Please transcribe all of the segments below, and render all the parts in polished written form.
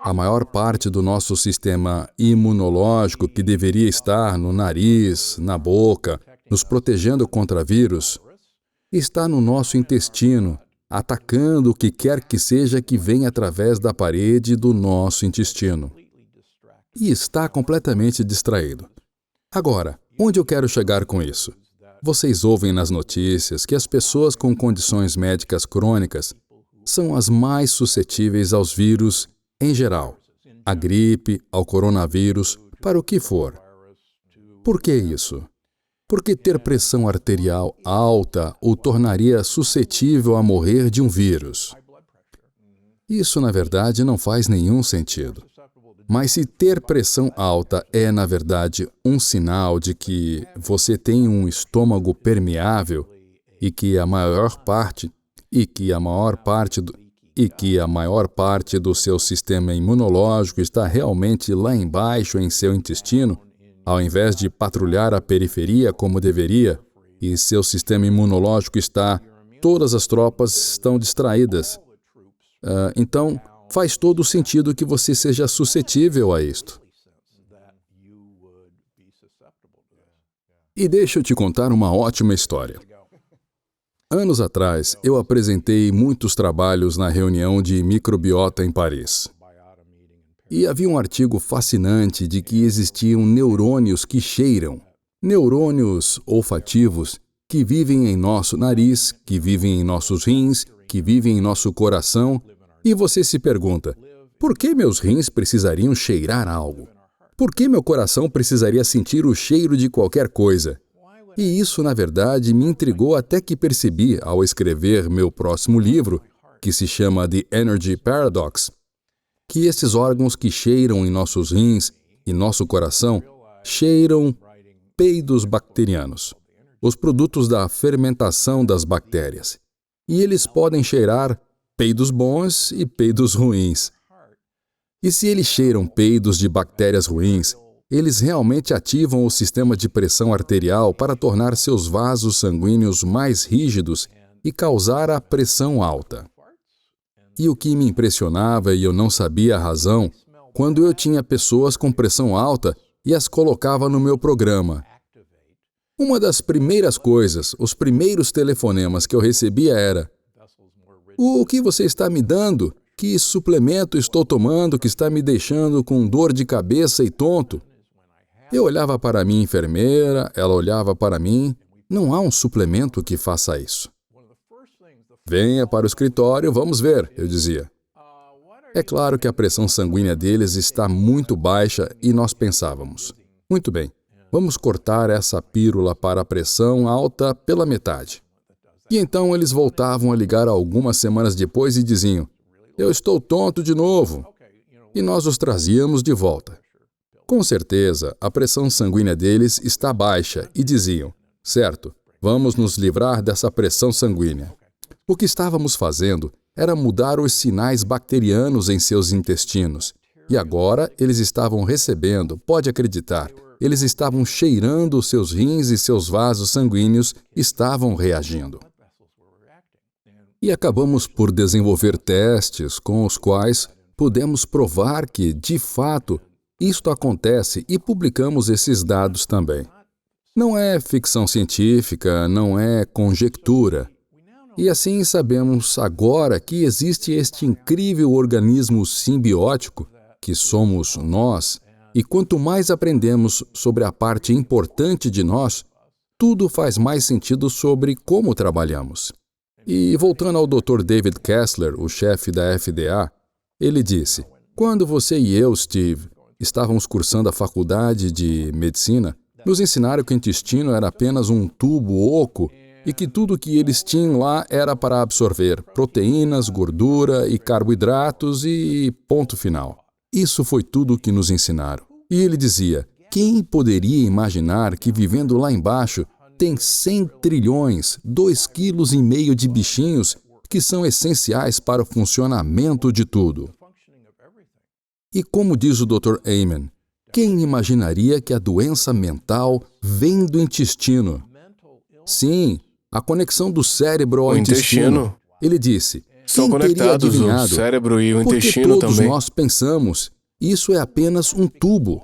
A maior parte do nosso sistema imunológico, que deveria estar no nariz, na boca, nos protegendo contra vírus, está no nosso intestino, atacando o que quer que seja que venha através da parede do nosso intestino. E está completamente distraído. Agora, onde eu quero chegar com isso? Vocês ouvem nas notícias que as pessoas com condições médicas crônicas são as mais suscetíveis aos vírus em geral, à gripe, ao coronavírus, para o que for. Por que isso? Porque ter pressão arterial alta o tornaria suscetível a morrer de um vírus. Isso, na verdade, não faz nenhum sentido. Mas se ter pressão alta é, na verdade, um sinal de que você tem um estômago permeável e que a maior parte do seu sistema imunológico está realmente lá embaixo em seu intestino, ao invés de patrulhar a periferia como deveria, e seu sistema imunológico todas as tropas estão distraídas. Então, faz todo o sentido que você seja suscetível a isto. E deixa eu te contar uma ótima história. Anos atrás, eu apresentei muitos trabalhos na reunião de microbiota em Paris. E havia um artigo fascinante de que existiam neurônios que cheiram, neurônios olfativos que vivem em nosso nariz, que vivem em nossos rins, que vivem em nosso coração. E você se pergunta, por que meus rins precisariam cheirar algo? Por que meu coração precisaria sentir o cheiro de qualquer coisa? E isso, na verdade, me intrigou até que percebi, ao escrever meu próximo livro, que se chama The Energy Paradox, que esses órgãos que cheiram em nossos rins e nosso coração cheiram peidos bacterianos, os produtos da fermentação das bactérias. E eles podem cheirar peidos bons e peidos ruins. E se eles cheiram peidos de bactérias ruins, eles realmente ativam o sistema de pressão arterial para tornar seus vasos sanguíneos mais rígidos e causar a pressão alta. E o que me impressionava, e eu não sabia a razão, quando eu tinha pessoas com pressão alta e as colocava no meu programa. Uma das primeiras coisas, os primeiros telefonemas que eu recebia era: o que você está me dando? Que suplemento estou tomando que está me deixando com dor de cabeça e tonto? Eu olhava para a minha enfermeira, ela olhava para mim. Não há um suplemento que faça isso. Venha para o escritório, vamos ver, eu dizia. É claro que a pressão sanguínea deles está muito baixa e nós pensávamos, muito bem, vamos cortar essa pílula para a pressão alta pela metade. E então eles voltavam a ligar algumas semanas depois e diziam: eu estou tonto de novo. E nós os trazíamos de volta. Com certeza, a pressão sanguínea deles está baixa e diziam: certo, vamos nos livrar dessa pressão sanguínea. O que estávamos fazendo era mudar os sinais bacterianos em seus intestinos. E agora eles estavam recebendo, pode acreditar, eles estavam cheirando os seus rins e seus vasos sanguíneos estavam reagindo. E acabamos por desenvolver testes com os quais pudemos provar que, de fato, isto acontece e publicamos esses dados também. Não é ficção científica, não é conjectura. E assim sabemos agora que existe este incrível organismo simbiótico, que somos nós, e quanto mais aprendemos sobre a parte importante de nós, tudo faz mais sentido sobre como trabalhamos. E voltando ao Dr. David Kessler, o chefe da FDA, ele disse: quando você e eu, Steve, estávamos cursando a faculdade de medicina, nos ensinaram que o intestino era apenas um tubo oco e que tudo que eles tinham lá era para absorver proteínas, gordura e carboidratos e ponto final. Isso foi tudo o que nos ensinaram. E ele dizia: quem poderia imaginar que vivendo lá embaixo tem 100 trilhões, 2,5 kg de bichinhos que são essenciais para o funcionamento de tudo? E como diz o Dr. Amen, quem imaginaria que a doença mental vem do intestino? Sim, a conexão do cérebro ao intestino. Ele disse: São Quem teria conectados, o adivinhado? cérebro e o Porque intestino todos também. nós pensamos, isso é apenas um tubo.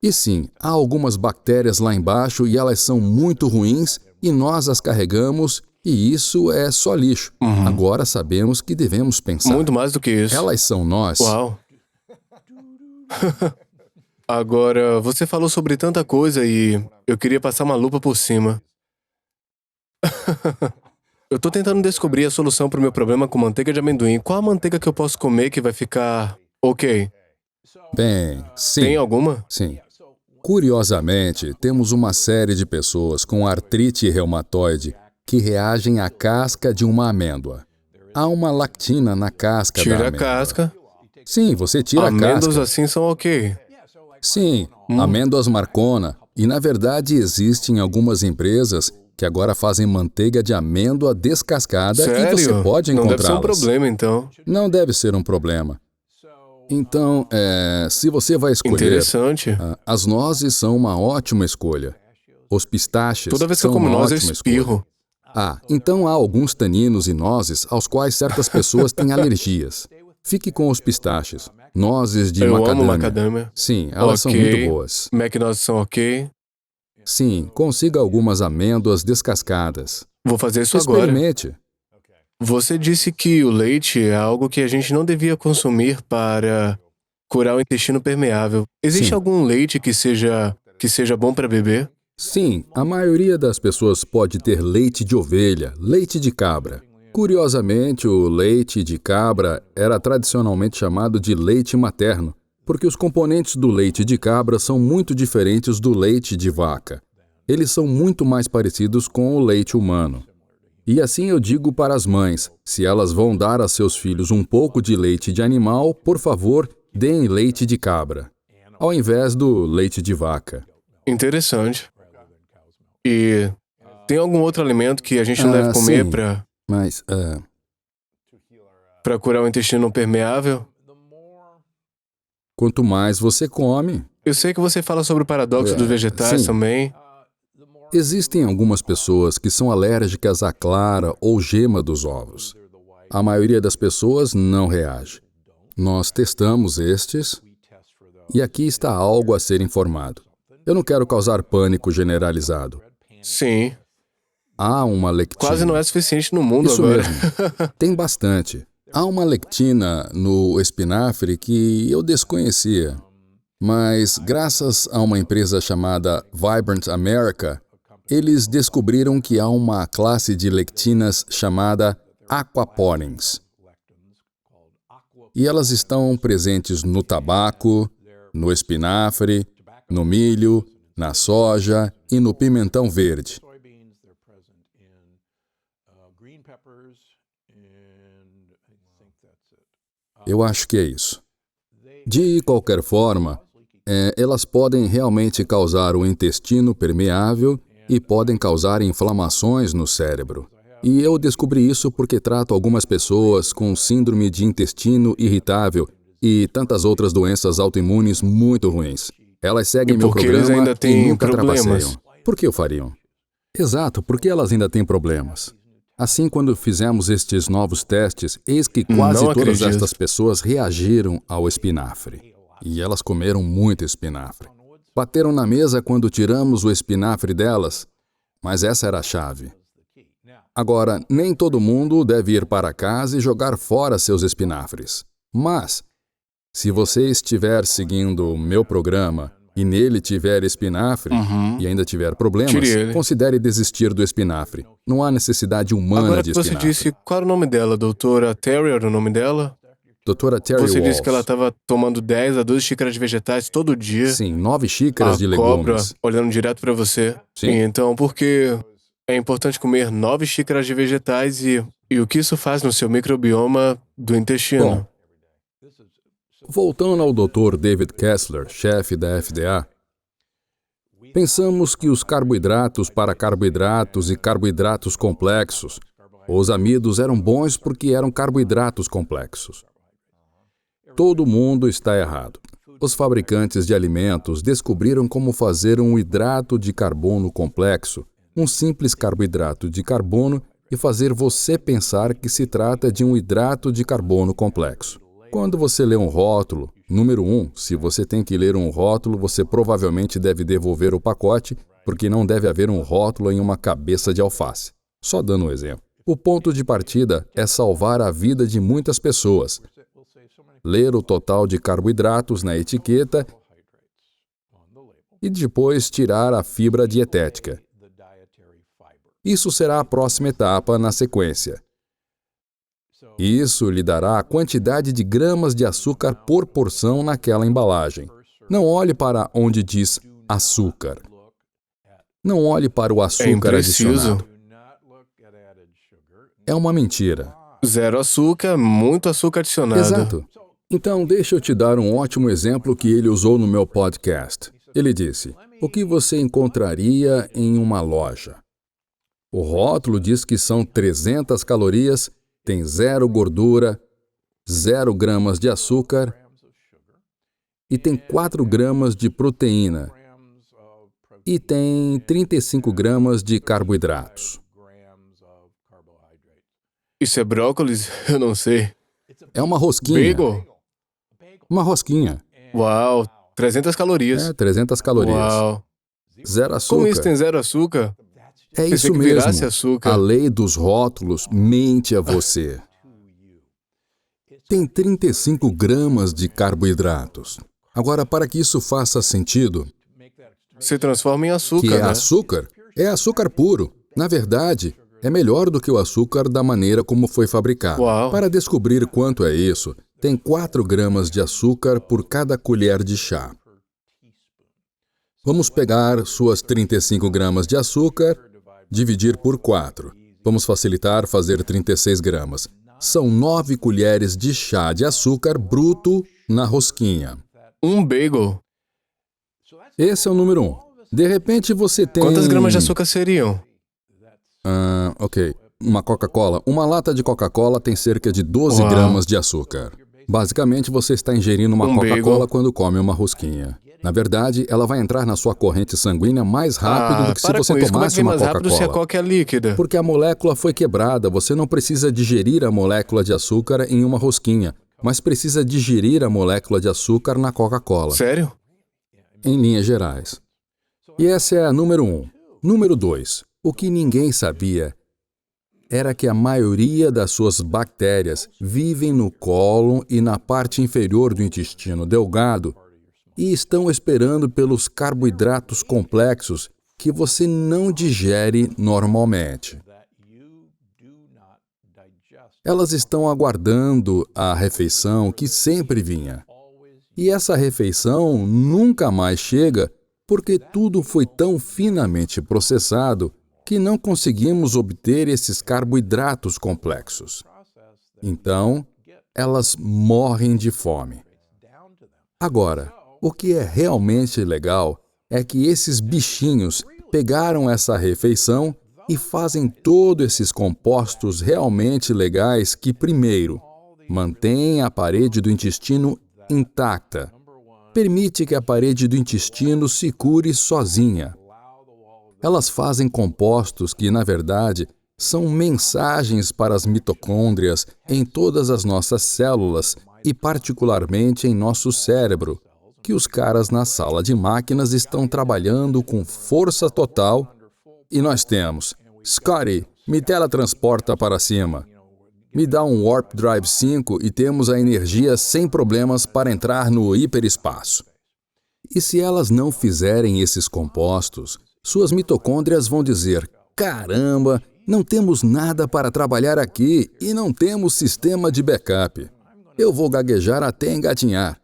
E sim, há algumas bactérias lá embaixo e elas são muito ruins e nós as carregamos e isso é só lixo. Agora sabemos que devemos pensar. Muito mais do que isso. Elas são nós. Uau. Agora, você falou sobre tanta coisa e eu queria passar uma lupa por cima. Eu tô tentando descobrir a solução pro meu problema com manteiga de amendoim. Qual a manteiga que eu posso comer que vai ficar ok? Bem, sim. Tem alguma? Sim. Curiosamente, temos uma série de pessoas com artrite reumatoide que reagem à casca de uma amêndoa. Há uma lactina na casca da Tira a amêndoa. casca. Sim, você tira a Amêndoas casca. assim são ok. Sim, amêndoas Marcona. E na verdade existem algumas empresas que agora fazem manteiga de amêndoa descascada Sério? e você pode Não deve ser um encontrá-las. problema, então. Não deve ser um problema. Então, se você vai escolher, Interessante. as nozes são uma ótima escolha. Os pistaches Toda vez que eu são como uma noz, eu ótima espirro. escolha. Então há alguns taninos e nozes aos quais certas pessoas têm alergias. Fique com os pistaches. Nozes de Eu macadâmia. amo macadâmia. Sim, elas são muito boas. McNozes são ok. Sim, consiga algumas amêndoas descascadas. Vou fazer isso agora. Experimente. Você disse que o leite é algo que a gente não devia consumir para curar o intestino permeável. Existe Sim. algum leite que seja bom para beber? Sim, a maioria das pessoas pode ter leite de ovelha, leite de cabra. Curiosamente, o leite de cabra era tradicionalmente chamado de leite materno, porque os componentes do leite de cabra são muito diferentes do leite de vaca. Eles são muito mais parecidos com o leite humano. E assim eu digo para as mães, se elas vão dar a seus filhos um pouco de leite de animal, por favor, deem leite de cabra, ao invés do leite de vaca. Interessante. E tem algum outro alimento que a gente não deve comer sim, mas, para curar o intestino permeável? quanto mais você come, Eu sei que você fala sobre o paradoxo dos vegetais sim. também. Existem algumas pessoas que são alérgicas à clara ou gema dos ovos. A maioria das pessoas não reage. Nós testamos estes e aqui está algo a ser informado. Eu não quero causar pânico generalizado. Sim. Há uma lectina. Quase não é suficiente no mundo Isso agora. mesmo. Tem bastante. Há uma lectina no espinafre que eu desconhecia, mas graças a uma empresa chamada Vibrant America, eles descobriram que há uma classe de lectinas chamada aquaporins. E elas estão presentes no tabaco, no espinafre, no milho, na soja e no pimentão verde. Eu acho que é isso. De qualquer forma, elas podem realmente causar o intestino permeável e podem causar inflamações no cérebro. E eu descobri isso porque trato algumas pessoas com síndrome de intestino irritável e tantas outras doenças autoimunes muito ruins. Elas seguem meu porque eles programa ainda e têm nunca problemas. trapaceiam. Por que o fariam? Exato, porque elas ainda têm problemas. Assim, quando fizemos estes novos testes, eis que quase Não todas acredito. estas pessoas reagiram ao espinafre. E elas comeram muito espinafre. Bateram na mesa quando tiramos o espinafre delas, mas essa era a chave. Agora, nem todo mundo deve ir para casa e jogar fora seus espinafres. Mas, se você estiver seguindo o meu programa e nele tiver espinafre e ainda tiver problemas, Tire ele. considere desistir do espinafre. Não há necessidade humana Agora de que você espinafre. disse, qual era o nome dela? Doutora Terry era o nome dela? Doutora Terry Você Walsh. disse que ela estava tomando 10 a 12 xícaras de vegetais todo dia. Sim, 9 xícaras de A cobra legumes. olhando direto para você. Sim. Então, por que é importante comer 9 xícaras de vegetais e o que isso faz no seu microbioma do intestino? Bom, voltando ao Dr. David Kessler, chefe da FDA, pensamos que os carboidratos para carboidratos e carboidratos complexos, os amidos eram bons porque eram carboidratos complexos. Todo mundo está errado. Os fabricantes de alimentos descobriram como fazer um hidrato de carbono complexo, um simples carboidrato de carbono, e fazer você pensar que se trata de um hidrato de carbono complexo. Quando você lê um rótulo, número 1, se você tem que ler um rótulo, você provavelmente deve devolver o pacote, porque não deve haver um rótulo em uma cabeça de alface. Só dando um exemplo. O ponto de partida é salvar a vida de muitas pessoas. Ler o total de carboidratos na etiqueta e depois tirar a fibra dietética. Isso será a próxima etapa na sequência. Isso lhe dará a quantidade de gramas de açúcar por porção naquela embalagem. Não olhe para onde diz açúcar. Não olhe para o açúcar adicionado. É uma mentira. 0 açúcar, muito açúcar adicionado. Exato. Então, deixa eu te dar um ótimo exemplo que ele usou no meu podcast. Ele disse: o que você encontraria em uma loja? O rótulo diz que são 300 calorias, tem 0 gordura, 0 gramas de açúcar e tem 4 gramas de proteína e tem 35 gramas de carboidratos. Isso é brócolis? Eu não sei. É uma rosquinha. Bagel? Uma rosquinha. Uau, 300 calorias. 300 calorias. Uau. 0 açúcar. Como isso tem 0 açúcar? É Pensei isso que mesmo. virasse açúcar. A lei dos rótulos mente a você. Tem 35 gramas de carboidratos. Agora, para que isso faça sentido, Se transforma em açúcar, que é né? açúcar, é açúcar puro. Na verdade, é melhor do que o açúcar da maneira como foi fabricado. Uau. Para descobrir quanto é isso, tem 4 gramas de açúcar por cada colher de chá. Vamos pegar suas 35 gramas de açúcar, dividir por 4. Vamos facilitar, fazer 36 gramas. São 9 colheres de chá de açúcar bruto na rosquinha. Um bagel. Esse é o número 1. De repente você tem... Quantas gramas de açúcar seriam? Ok. Uma Coca-Cola. Uma lata de Coca-Cola tem cerca de 12 Uau. gramas de açúcar. Basicamente, você está ingerindo uma Um Coca-Cola bagel. quando come uma rosquinha. Na verdade, ela vai entrar na sua corrente sanguínea mais rápido do que se para você com isso. Como é que tomasse vem uma mais rápido se a Coca-Cola. Coca é líquida? Porque a molécula foi quebrada. Você não precisa digerir a molécula de açúcar em uma rosquinha, mas precisa digerir a molécula de açúcar na Coca-Cola. Sério? Em linhas gerais. E essa é a número 1. Número 2. O que ninguém sabia era que a maioria das suas bactérias vivem no cólon e na parte inferior do intestino delgado e estão esperando pelos carboidratos complexos que você não digere normalmente. Elas estão aguardando a refeição que sempre vinha. E essa refeição nunca mais chega porque tudo foi tão finamente processado que não conseguimos obter esses carboidratos complexos. Então, elas morrem de fome. Agora, o que é realmente legal é que esses bichinhos pegaram essa refeição e fazem todos esses compostos realmente legais que, primeiro, mantêm a parede do intestino intacta. Permite que a parede do intestino se cure sozinha. Elas fazem compostos que, na verdade, são mensagens para as mitocôndrias em todas as nossas células e particularmente em nosso cérebro, que os caras na sala de máquinas estão trabalhando com força total e nós temos: Scotty, me teletransporta para cima. Me dá um Warp Drive 5 e temos a energia sem problemas para entrar no hiperespaço. E se elas não fizerem esses compostos, suas mitocôndrias vão dizer: caramba, não temos nada para trabalhar aqui e não temos sistema de backup. Eu vou gaguejar até engatinhar.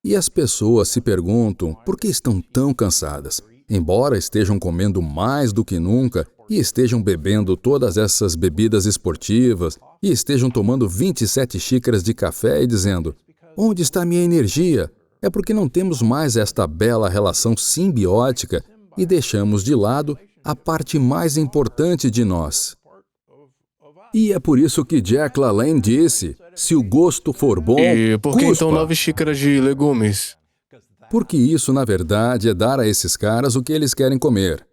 E as pessoas se perguntam por que estão tão cansadas. Embora estejam comendo mais do que nunca e estejam bebendo todas essas bebidas esportivas e estejam tomando 27 xícaras de café e dizendo: onde está minha energia? É porque não temos mais esta bela relação simbiótica e deixamos de lado a parte mais importante de nós. E é por isso que Jack LaLanne disse: se o gosto for bom, E por que cuspa. então 9 xícaras de legumes? Porque isso, na verdade, é dar a esses caras o que eles querem comer.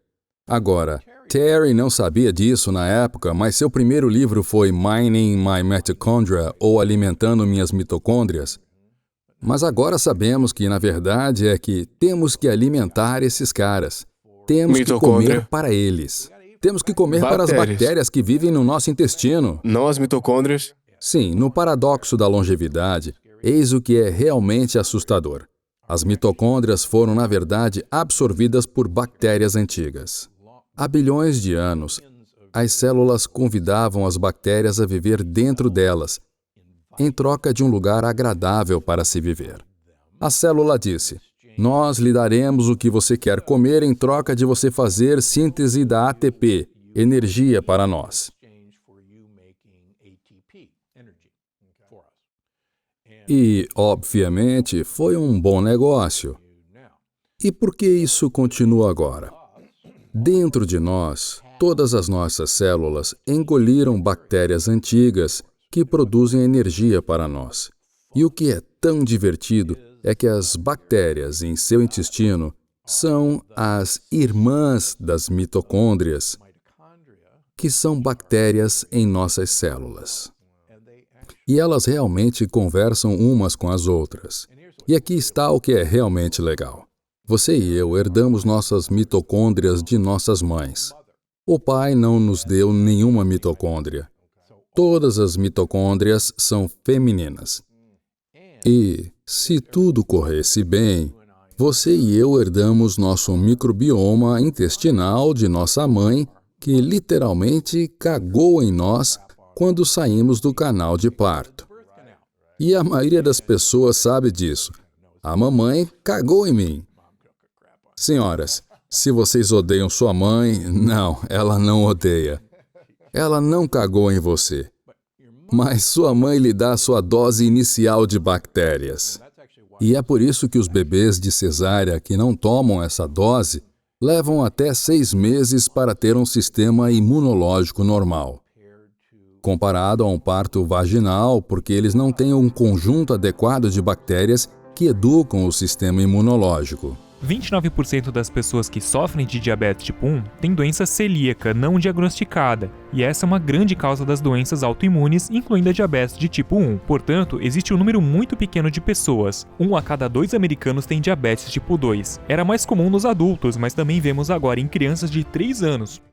Agora, Terry não sabia disso na época, mas seu primeiro livro foi Mining My Mitochondria, ou Alimentando Minhas Mitocôndrias. Mas agora sabemos que, na verdade, é que temos que alimentar esses caras. Temos que comer para eles. Temos que comer para as bactérias que vivem no nosso intestino. Não as mitocôndrias. Sim, no paradoxo da longevidade, eis o que é realmente assustador. As mitocôndrias foram, na verdade, absorvidas por bactérias antigas. Há bilhões de anos, as células convidavam as bactérias a viver dentro delas, em troca de um lugar agradável para se viver. A célula disse: nós lhe daremos o que você quer comer em troca de você fazer síntese da ATP, energia para nós. E, obviamente, foi um bom negócio. E por que isso continua agora? Dentro de nós, todas as nossas células engoliram bactérias antigas que produzem energia para nós. E o que é tão divertido é que as bactérias em seu intestino são as irmãs das mitocôndrias, que são bactérias em nossas células. E elas realmente conversam umas com as outras. E aqui está o que é realmente legal. Você e eu herdamos nossas mitocôndrias de nossas mães. O pai não nos deu nenhuma mitocôndria. Todas as mitocôndrias são femininas. E, se tudo corresse bem, você e eu herdamos nosso microbioma intestinal de nossa mãe, que literalmente cagou em nós quando saímos do canal de parto. E a maioria das pessoas sabe disso. A mamãe cagou em mim. Senhoras, se vocês odeiam sua mãe, não, ela não odeia. Ela não cagou em você. Mas sua mãe lhe dá sua dose inicial de bactérias. E é por isso que os bebês de cesárea que não tomam essa dose levam até 6 meses para ter um sistema imunológico normal. Comparado a um parto vaginal, porque eles não têm um conjunto adequado de bactérias que educam o sistema imunológico. 29% das pessoas que sofrem de diabetes tipo 1 têm doença celíaca não diagnosticada, e essa é uma grande causa das doenças autoimunes, incluindo a diabetes de tipo 1. Portanto, existe um número muito pequeno de pessoas. 1 a cada 2 americanos tem diabetes tipo 2. Era mais comum nos adultos, mas também vemos agora em crianças de 3 anos.